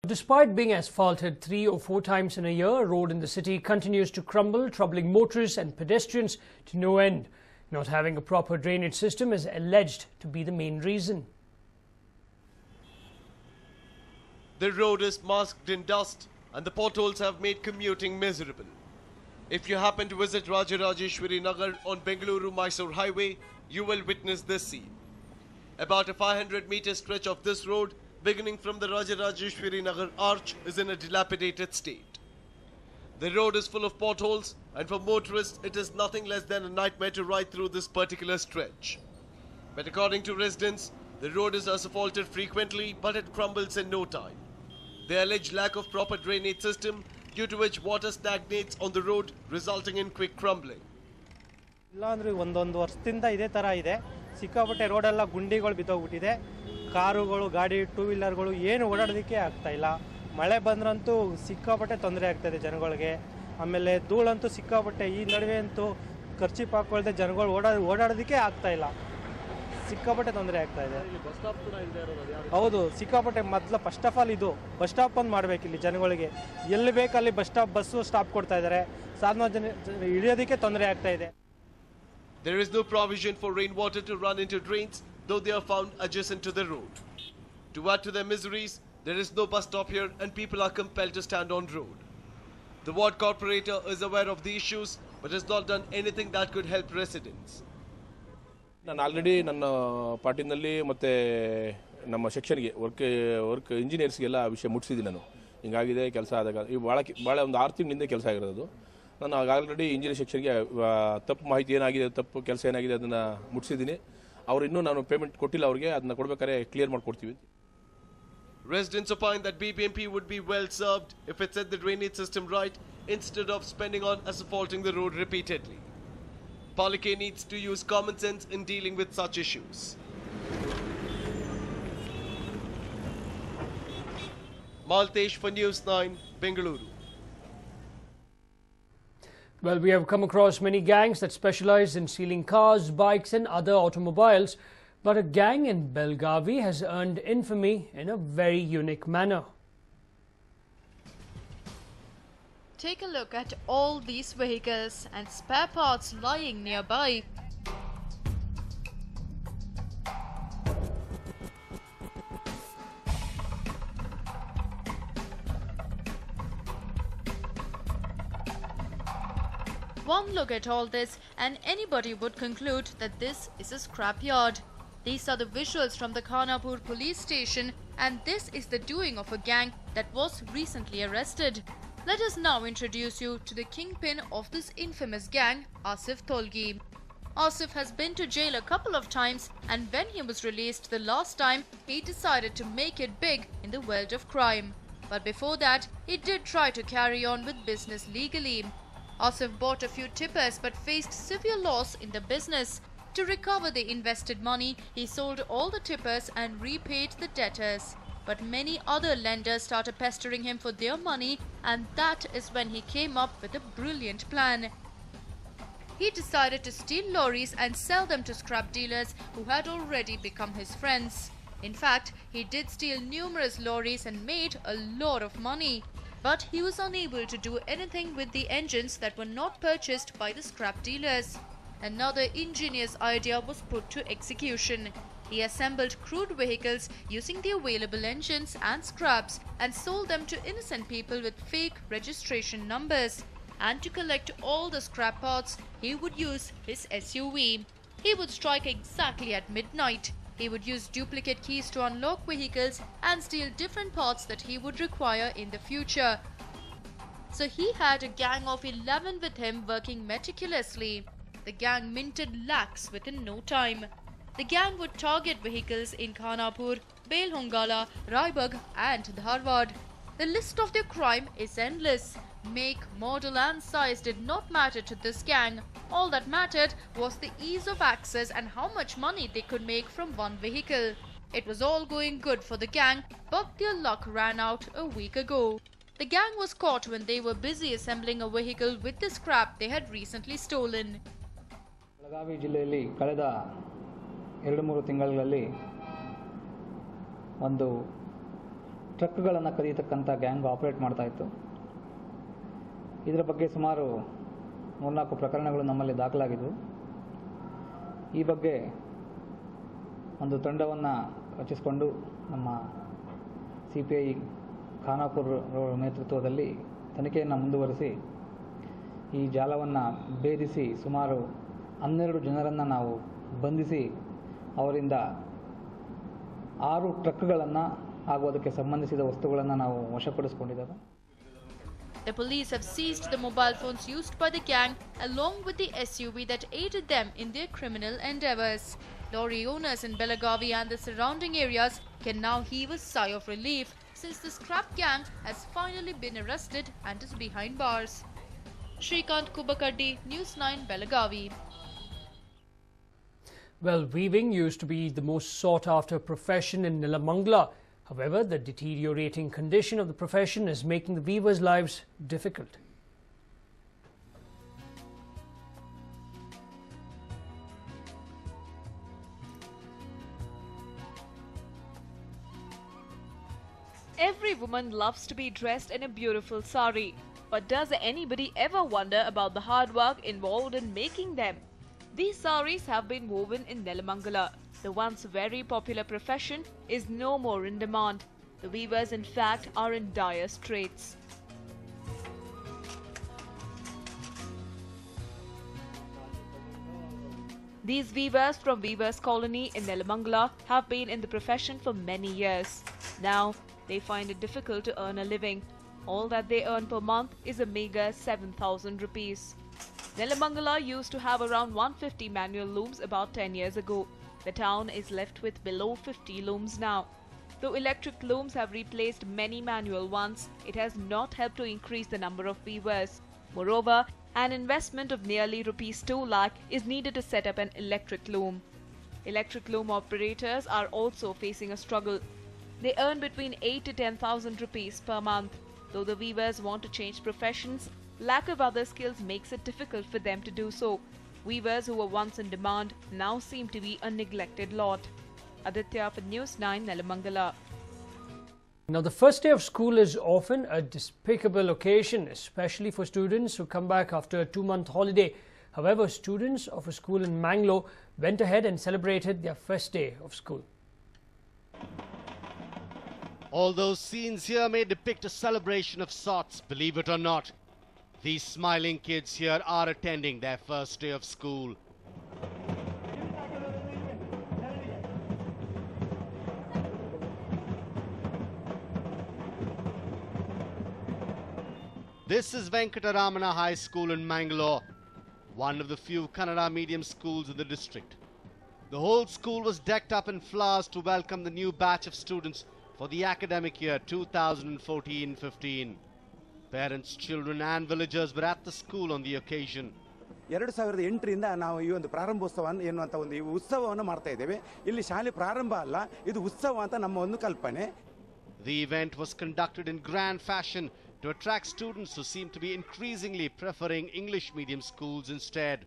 Despite being asphalted 3 or 4 times in a year, a road in the city continues to crumble, troubling motorists and pedestrians to no end. Not having a proper drainage system is alleged to be the main reason. The road is masked in dust and the potholes have made commuting miserable. If you happen to visit Rajarajeshwari Nagar on Bengaluru-Mysore highway, you will witness this scene. About a 500-meter stretch of this road, beginning from the Rajarajeshwari Nagar arch, is in a dilapidated state. The road is full of potholes, and for motorists it is nothing less than a nightmare to ride through this particular stretch. But according to residents, the road is asphalted frequently, but it crumbles in no time. They allege lack of proper drainage system, due to which water stagnates on the road, resulting in quick crumbling. ಇಲ್ಲಾಂದ್ರೆ ಒಂದೊಂದು ವರ್ಷದಿಂದ ಇದೇ ತರ ಇದೆ. ಸಿಕ್ಕಾಪಟ್ಟೆ road ಎಲ್ಲ ಗುಂಡಿಗಳು ಬಿದ್ದೋಗ್ಬಿಟ್ಟಿದೆ. ಕಾರುಗಳು, ಗಾಡಿ, ಟೂ ವೀಲರ್ಗಳು ಏನು ಓಡಾಡೋದಕ್ಕೆ ಆಗ್ತಾ ಇಲ್ಲ. ಮಳೆ ಬಂದ್ರಂತೂ ಸಿಕ್ಕಾಪಟ್ಟೆ ತೊಂದರೆ ಆಗ್ತಾ ಇದೆ ಜನಗಳಿಗೆ. ಆಮೇಲೆ ಧೂಳಂತೂ ಸಿಕ್ಕಾಪಟ್ಟೆ ಈ ನಡುವೆ ಅಂತೂ ಖರ್ಚಿಪ್ ಹಾಕೊಳ್ಳದೆ ಜನಗಳು ಓಡಾಡೋದಕ್ಕೆ ಆಗ್ತಾ ಇಲ್ಲ. ಸಿಕ್ಕಾಪಟ್ಟೆ ತೊಂದರೆ ಆಗ್ತಾ ಇದೆ. ಬಸ್ ಸ್ಟಾಪ್ ಕೂಡ ಇದೆ ಇರೋದು. ಹೌದು, ಸಿಕ್ಕಾಪಟ್ಟೆ ಮೊದಲು ಫಸ್ಟ್ ಆಫ್ ಆಲ್ ಇದು ಬಸ್ ಸ್ಟಾಪ್ ಒಂದು ಮಾಡಬೇಕು ಇಲ್ಲಿ ಜನಗಳಿಗೆ. ಎಲ್ಲಿ ಬೇಕಲ್ಲಿ ಬಸ್ಸು ಸ್ಟಾಪ್ ಕೊಡ್ತಾ ಇದ್ದಾರೆ. ಸಾಧಾರಣ ಜನ ಇಳಿಯೋದಕ್ಕೆ ತೊಂದರೆ ಆಗ್ತಾ ಇದೆ. There is no provision for rainwater to run into drains, though they are found adjacent to the road. To add to their miseries, there is no bus stop here and people are compelled to stand on road. The ward corporator is aware of the issues but has not done anything that could help residents. ನಾನು already ನನ್ನ ಪಾರ್ಟಿನಲ್ಲಿ ಮತ್ತು ನಮ್ಮ ಸೆಕ್ಷನ್ಗೆ work ಇಂಜಿನಿಯರ್ಸ್ಗೆಲ್ಲ ವಿಷಯ ಮುಟ್ಟಿಸಿದ್ದೀನಿ. ನಾನು ಹಿಂಗಾಗಿದೆ ಕೆಲಸ ಆದಾಗ ಈ ಭಾಳ ಒಂದು 6 ತಿಂಗಳಿಂದ ಕೆಲಸ ಆಗಿರೋದು. ನಾನು ಆಲ್ರೆಡಿ ಇಂಜಿನಿಯರ್ ಸೆಕ್ಷನ್ಗೆ ತಪ್ಪು ಮಾಹಿತಿ ಏನಾಗಿದೆ, ತಪ್ಪು ಕೆಲಸ ಏನಾಗಿದೆ ಅದನ್ನು ಮುಟ್ಟಿಸಿದ್ದೀನಿ. ಅವ್ರು ಇನ್ನೂ ನಾನು ಪೇಮೆಂಟ್ ಕೊಟ್ಟಿಲ್ಲ, ಅವ್ರಿಗೆ ಅದನ್ನ ಕೊಡಬೇಕಾದ್ರೆ ಕ್ಲಿಯರ್ ಮಾಡಿಕೊಡ್ತೀವಿ. Residents opine that BBMP would be well served if it set the drainage system right instead of spending on asphalting the road repeatedly. Palike needs to use common sense in dealing with such issues. Maltesh for News9, Bengaluru. Well, we have come across many gangs that specialize in stealing cars, bikes and other automobiles. But a gang in Belgavi has earned infamy in a very unique manner. Take a look at all these vehicles and spare parts lying nearby. One look at all this and anybody would conclude that this is a scrapyard. These are the visuals from the Khanapur police station, and this is the doing of a gang that was recently arrested. Let us now introduce you to the kingpin of this infamous gang, Asif Tolgi. Asif has been to jail a couple of times, and when he was released the last time, he decided to make it big in the world of crime. But before that, he did try to carry on with business legally. Asif bought a few tippers but faced severe loss in the business. To recover the invested money, he sold all the tippers and repaid the debtors. But many other lenders started pestering him for their money, and that is when he came up with a brilliant plan. He decided to steal lorries and sell them to scrap dealers who had already become his friends. In fact, he did steal numerous lorries and made a lot of money. But he was unable to do anything with the engines that were not purchased by the scrap dealers. Another ingenious idea was put to execution. He assembled crude vehicles using the available engines and scraps and sold them to innocent people with fake registration numbers. And to collect all the scrap parts, he would use his SUV. He would strike exactly at midnight. He would use duplicate keys to unlock vehicles and steal different parts that he would require in the future. So he had a gang of 11 with him working meticulously. The gang minted lakhs within no time. The gang would target vehicles in Khanapur, Belhongala, Raibag and Dharwad. The list of their crime is endless. Make, model and size did not matter to this gang. All that mattered was the ease of access and how much money they could make from one vehicle. It was all going good for the gang, but their luck ran out a week ago. The gang was caught when they were busy assembling a vehicle with the scrap they had recently stolen. Belagavi ಜಿಲ್ಲೆಯಲ್ಲಿ ಕಳೆದ 2-3 ತಿಂಗಳಲ್ಲಿ ಒಂದು ಟ್ರಕ್ಗಳನ್ನು ಕದೀತಕ್ಕಂಥ gang operate ಮಾಡ್ತಾಯಿತ್ತು. ಇದರ ಬಗ್ಗೆ ಸುಮಾರು 3-4 ಪ್ರಕರಣಗಳು ನಮ್ಮಲ್ಲಿ ದಾಖಲಾಗಿದ್ದವು. ಈ ಬಗ್ಗೆ ಒಂದು ತಂಡವನ್ನು ರಚಿಸಿಕೊಂಡು ನಮ್ಮ CPI ಖಾನಾಪುರ ನೇತೃತ್ವದಲ್ಲಿ ತನಿಖೆಯನ್ನು ಮುಂದುವರಿಸಿ ಈ ಜಾಲವನ್ನು ಭೇದಿಸಿ ಸುಮಾರು 12 ಜನರನ್ನು ನಾವು ಬಂಧಿಸಿ ಅವರಿಂದ 6 ಟ್ರಕ್ಗಳನ್ನು ಹಾಗೂ ಅದಕ್ಕೆ ಸಂಬಂಧಿಸಿದ ವಸ್ತುಗಳನ್ನು ನಾವು ವಶಪಡಿಸಿಕೊಂಡಿದ್ದೇವೆ. The police have seized the mobile phones used by the gang along with the SUV that aided them in their criminal endeavors. Lorry owners in Belagavi and the surrounding areas can now heave a sigh of relief since the scrap gang has finally been arrested and is behind bars. Shrikant Kubakaddi, News9, Belagavi. Well, weaving used to be the most sought-after profession in Nelamangala. However, the deteriorating condition of the profession is making the weavers' lives difficult. Every woman loves to be dressed in a beautiful sari. But does anybody ever wonder about the hard work involved in making them? These saris have been woven in Nelamangala. The once very popular profession is no more in demand. The weavers, in fact, are in dire straits. These weavers from Weavers Colony in Nelamangala have been in the profession for many years. Now, they find it difficult to earn a living. All that they earn per month is a meager 7,000 rupees. Nelamangala used to have around 150 manual looms about 10 years ago. The town is left with below 50 looms now. Though electric looms have replaced many manual ones, it has not helped to increase the number of weavers. Moreover, an investment of nearly rupees 2 lakh is needed to set up an electric loom. Electric loom operators are also facing a struggle. They earn between 8 to 10,000 rupees per month. Though the weavers want to change professions, lack of other skills makes it difficult for them to do so. Weavers who were once in demand now seem to be a neglected lot. Aditya for News9, Nelamangala. Now, the first day of school is often a despicable occasion, especially for students who come back after a 2-month holiday. However, students of a school in Mangalore went ahead and celebrated their first day of school. All those scenes here may depict a celebration of sorts, believe it or not. These smiling kids here are attending their first day of school. This is Venkataramana High School in Mangalore, one of the few Kannada medium schools in the district. The whole school was decked up in flowers to welcome the new batch of students for the academic year 2014-15. Parents, children and villagers were at the school on the occasion. 2008ರಿಂದ ನಾವು ಈ ಒಂದು ಪ್ರಾರಂಭೋತ್ಸವ ಎನ್ನುವಂಥ ಒಂದು ಈ ಉತ್ಸವವನ್ನು ಮಾಡ್ತಾ ಇದ್ದೇವೆ. ಇಲ್ಲಿ ಶಾಲೆ ಪ್ರಾರಂಭ ಅಲ್ಲ, ಇದು ಉತ್ಸವ ಅಂತ ನಮ್ಮ ಒಂದು ಕಲ್ಪನೆ. The event was conducted in grand fashion to attract students who seem to be increasingly preferring English medium schools instead.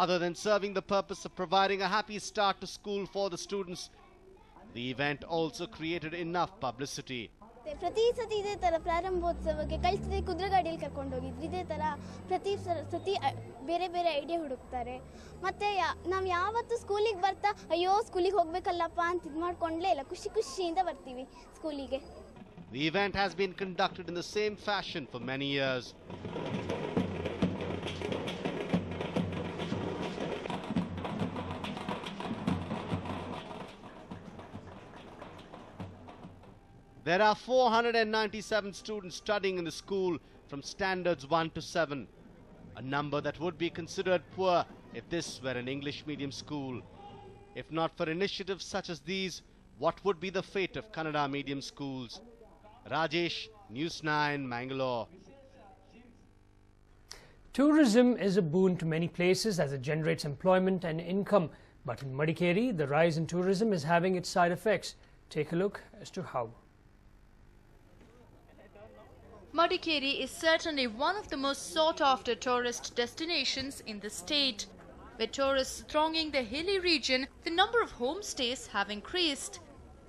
Other than serving the purpose of providing a happy start to school for the students, the event also created enough publicity. ಪ್ರತಿ ಸತಿ ಇದೇ ಥರ ಪ್ರಾರಂಭೋತ್ಸವಕ್ಕೆ ಕಳಿಸಿದ್ರೆ ಕುದುರೆ ಗಾಡಿಯಲ್ಲಿ ಕರ್ಕೊಂಡು ಹೋಗಿದ್ವಿ. ಇದೇ ಥರ ಪ್ರತಿ ಸತಿ ಬೇರೆ ಬೇರೆ ಐಡಿಯಾ ಹುಡುಕ್ತಾರೆ. ಮತ್ತು ನಾವು ಯಾವತ್ತು ಸ್ಕೂಲಿಗೆ ಬರ್ತಾ ಅಯ್ಯೋ ಸ್ಕೂಲಿಗೆ ಹೋಗ್ಬೇಕಲ್ಲಪ್ಪ ಅಂತ ಇದು ಮಾಡ್ಕೊಂಡ್ಲೇ ಇಲ್ಲ, ಖುಷಿಯಿಂದ ಬರ್ತೀವಿ ಸ್ಕೂಲಿಗೆ. The event has been conducted in the same fashion for many years. There are 497 students studying in the school from standards 1 to 7, a number that would be considered poor if this were an English medium school. If not for initiatives such as these, what would be the fate of Kannada medium schools? Rajesh, News9, Mangalore. Tourism is a boon to many places as it generates employment and income. But in Madikeri, the rise in tourism is having its side effects. Take a look as to how. Madikeri is certainly one of the most sought-after tourist destinations in the state. With tourists thronging the hilly region, the number of homestays have increased.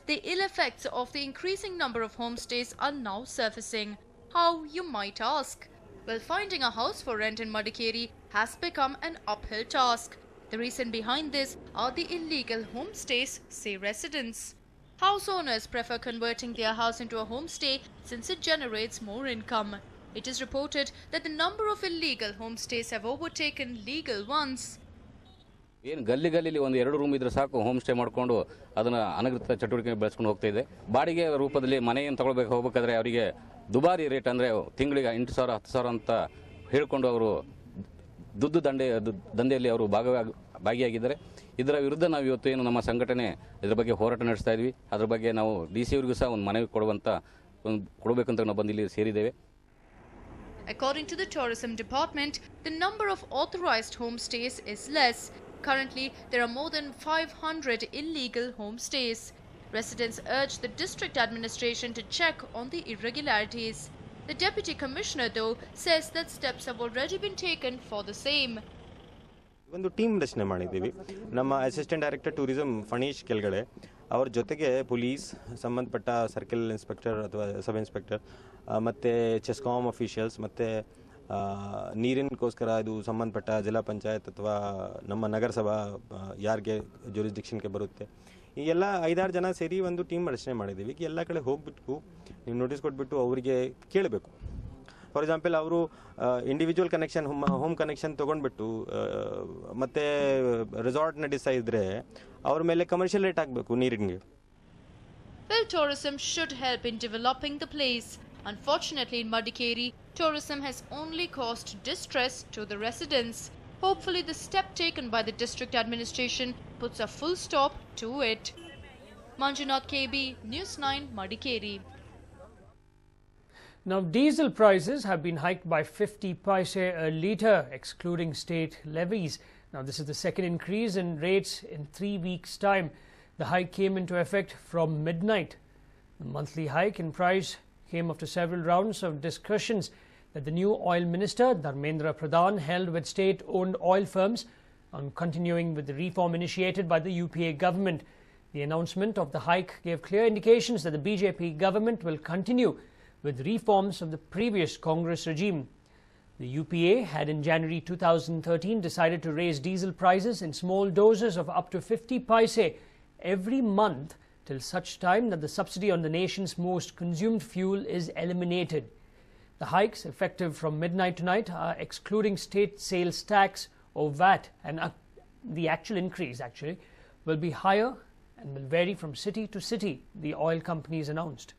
the ill effects of the increasing number of homestays are now surfacing. How, you might ask? Well, finding a house for rent in Madikeri has become an uphill task. The reason behind this are the illegal homestays, say residents. House owners prefer converting their house into a homestay since it generates more income. It is reported that the number of illegal homestays have overtaken legal ones. ಏನು ಗಲ್ಲಿ ಒಂದು 2 room ಇದ್ರೆ ಸಾಕು home stay ಮಾಡಿಕೊಂಡು ಅದನ್ನ ಅನಧಿಕೃತ ಚಟುವಟಿಕೆ ಬೆಳೆಸ್ಕೊಂಡು ಹೋಗ್ತಾ ಇದೆ. ಬಾಡಿಗೆ ರೂಪದಲ್ಲಿ ಮನೆಯನ್ನು ಹೋಗಬೇಕಾದ್ರೆ ಅವರಿಗೆ ದುಬಾರಿ ರೇಟ್ ಅಂದ್ರೆ ತಿಂಗಳಿಗೆ 8000 10000 ಅಂತ ಹೇಳಿಕೊಂಡು ಅವರು ದಂಧೆಯಲ್ಲಿ ಅವರು ಭಾಗಿಯಾಗಿದ್ದಾರೆ. ಇದರ ವಿರುದ್ಧ ನಾವು ಇವತ್ತು ಏನು ನಮ್ಮ ಸಂಘಟನೆ ಇದರ ಬಗ್ಗೆ ಹೋರಾಟ ನಡೆಸ್ತಾ ಇದ್ವಿ. ಅದರ ಬಗ್ಗೆ ನಾವು ಡಿಸಿ ಅವರಿಗೂ ಸಹ ಒಂದು ಮನವಿ ಕೊಡಬೇಕಂತ ನಾವು ಬಂದು ಇಲ್ಲಿ ಸೇರಿದ್ದೇವೆ. According to the tourism department, the number of authorized homestays is less. Currently, there are more than 500 illegal homestays. Residents urge the district administration to check on the irregularities. The deputy commissioner, though, says that steps have already been taken for the same. ಒಂದು team ರಚನೆ ಮಾಡಿದ್ದೀವಿ. ನಮ್ಮ assistant director tourism Phaneesh ಕೆಳಗಡೆ ಅವ್ರ ಜೊತೆಗೆ police, ಸಂಬಂಧಪಟ್ಟ circle inspector ಅಥವಾ sub inspector, ಮತ್ತು ಚೆಸ್ಕಾಮ್ ಅಫಿಷಿಯಲ್ಸ್, ಮತ್ತು ನೀರಿನಗೋಸ್ಕರ ಇದು ಸಂಬಂಧಪಟ್ಟ ಜಿಲ್ಲಾ ಪಂಚಾಯತ್ ಅಥವಾ ನಮ್ಮ ನಗರಸಭಾ ಯಾರಿಗೆ ಜೂರಿಸ್ಡಿಕ್ಷನ್ಗೆ ಬರುತ್ತೆ, ಈ ಎಲ್ಲ 5-6 ಜನ ಸೇರಿ ಒಂದು ಟೀಮ್ ರಚನೆ ಮಾಡಿದ್ದೀವಿ. ಎಲ್ಲ ಕಡೆ ಹೋಗ್ಬಿಟ್ಟು ನೀವು ನೋಟಿಸ್ ಕೊಟ್ಬಿಟ್ಟು ಅವರಿಗೆ ಕೇಳಬೇಕು. ಫಾರ್ ಎಕ್ಸಾಂಪಲ್ ಅವರು ಇಂಡಿವಿಜುವಲ್ ಕನೆಕ್ಷನ್ ಹೋಮ್ ಕನೆಕ್ಷನ್ ತೊಗೊಂಡ್ಬಿಟ್ಟು ಮತ್ತು ರೆಸಾರ್ಟ್ ನಡೆಸ್ತಾ ಇದ್ದರೆ ಅವ್ರ ಮೇಲೆ ಕಮರ್ಷಿಯಲ್ ರೇಟ್ ಹಾಕಬೇಕು ನೀರಿಗೆ. Well, tourism should help in developing the place. Unfortunately, in Madikeri, tourism has only caused distress to the residents. Hopefully, the step taken by the district administration puts a full stop to it. Manjunath KB, News9, Madikeri. Now, diesel prices have been hiked by 50 paise a litre, excluding state levies. Now, this is the second increase in rates in 3 weeks' time. The hike came into effect from midnight. The monthly hike in price came after several rounds of discussions that the new oil minister, Dharmendra Pradhan, held with state-owned oil firms on continuing with the reform initiated by the UPA government. The announcement of the hike gave clear indications that the BJP government will continue with reforms of the previous Congress regime. The UPA had in January 2013 decided to raise diesel prices in small doses of up to 50 paise every month till such time that the subsidy on the nation's most consumed fuel is eliminated. The hikes, effective from midnight tonight, are excluding state sales tax or VAT, and the actual increase will be higher and will vary from city to city, the oil companies announced.